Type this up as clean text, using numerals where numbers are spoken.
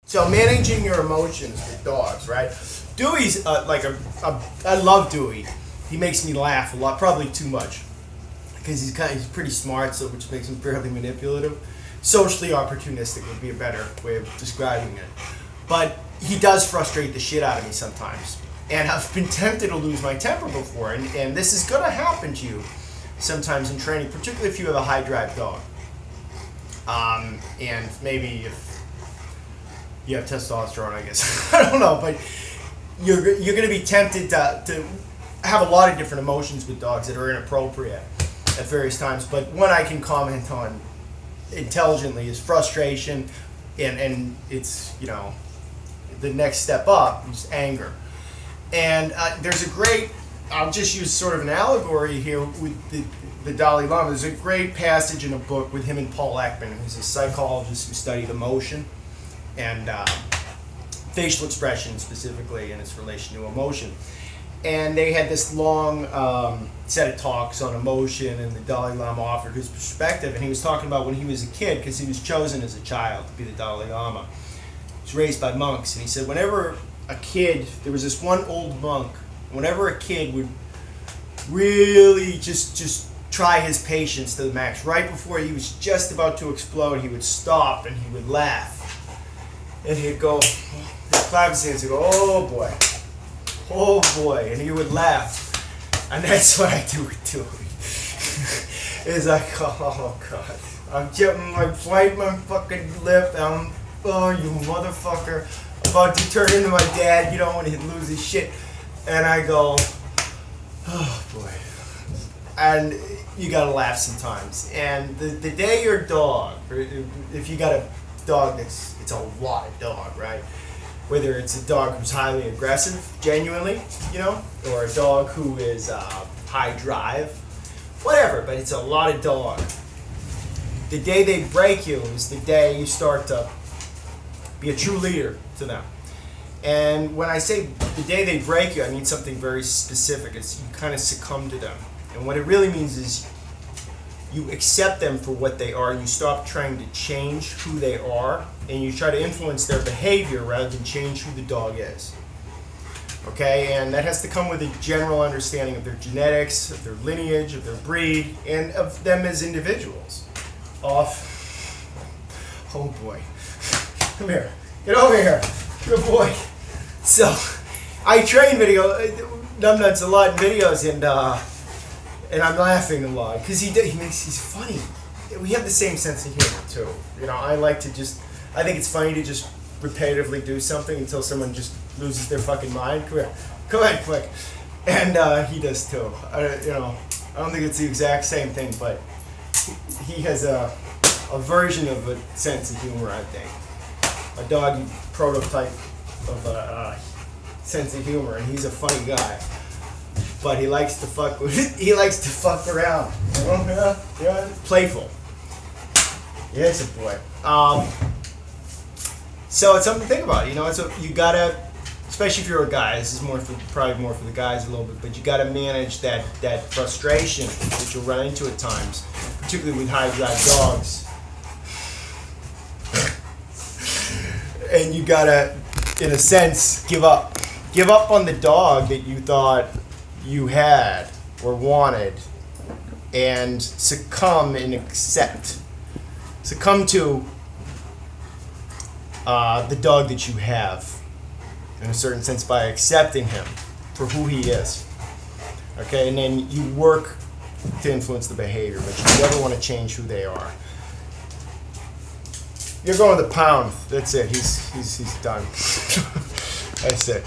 So managing your emotions with dogs, right? Dewey's I love Dewey. He makes me laugh a lot, probably too much, because he's pretty smart, so which makes him fairly manipulative. Socially opportunistic would be a better way of describing it. But he does frustrate the shit out of me sometimes, and I've been tempted to lose my temper before, and this is gonna happen to you sometimes in training, particularly if you have a high drive dog, and maybe if you have testosterone, I guess. I don't know, but you're going to be tempted to have a lot of different emotions with dogs that are inappropriate at various times. But one I can comment on intelligently is frustration, and it's, the next step up is anger. And there's a great, I'll just use sort of an allegory here with the Dalai Lama. There's a great passage in a book with him and Paul Ekman, who's a psychologist who studied emotion and facial expression specifically in its relation to emotion. And they had this long set of talks on emotion, and the Dalai Lama offered his perspective, and he was talking about when he was a kid, because he was chosen as a child to be the Dalai Lama. He was raised by monks, and he said whenever a kid, there was this one old monk, whenever a kid would really just try his patience to the max, right before he was just about to explode, he would stop and he would laugh. And he'd go, he'd clap his hands and go, oh boy, and he would laugh. And that's what I do with Dewey. It's like, oh God, I'm biting my fucking lip, oh you motherfucker, about to turn into my dad, when he'd lose his shit. And I go, oh boy. And you gotta laugh sometimes. And the day your dog, if you got a dog it's a lot of dog, right? Whether it's a dog who's highly aggressive, genuinely, or a dog who is high drive, whatever, but it's a lot of dog. The day they break you is the day you start to be a true leader to them. And when I say the day they break you, I mean something very specific. It's you kind of succumb to them. And what it really means is you accept them for what they are. You stop trying to change who they are, and you try to influence their behavior rather than change who the dog is. Okay, and that has to come with a general understanding of their genetics, of their lineage, of their breed, and of them as individuals. Oh boy, come here, get over here, good boy. So, I train numbnuts a lot in videos, and I'm laughing a lot because he's funny. We have the same sense of humor too. I think it's funny to just repetitively do something until someone just loses their fucking mind. Come on, quick. And he does too. I don't think it's the exact same thing, but he has a version of a sense of humor, I think. A doggy prototype of a sense of humor, and he's a funny guy. But he likes to fuck around. Yeah, playful. Yes, a boy. So it's something to think about. You gotta, especially if you're a guy. This is probably more for the guys a little bit, but you gotta manage that frustration that you'll run into at times, particularly with high drive dogs. And you gotta, in a sense, give up on the dog that you thought you had or wanted, and succumb to the dog that you have, in a certain sense, by accepting him for who he is. Okay, and then you work to influence the behavior, but you never want to change who they are. You're going to the pound. That's it. He's done. That's it.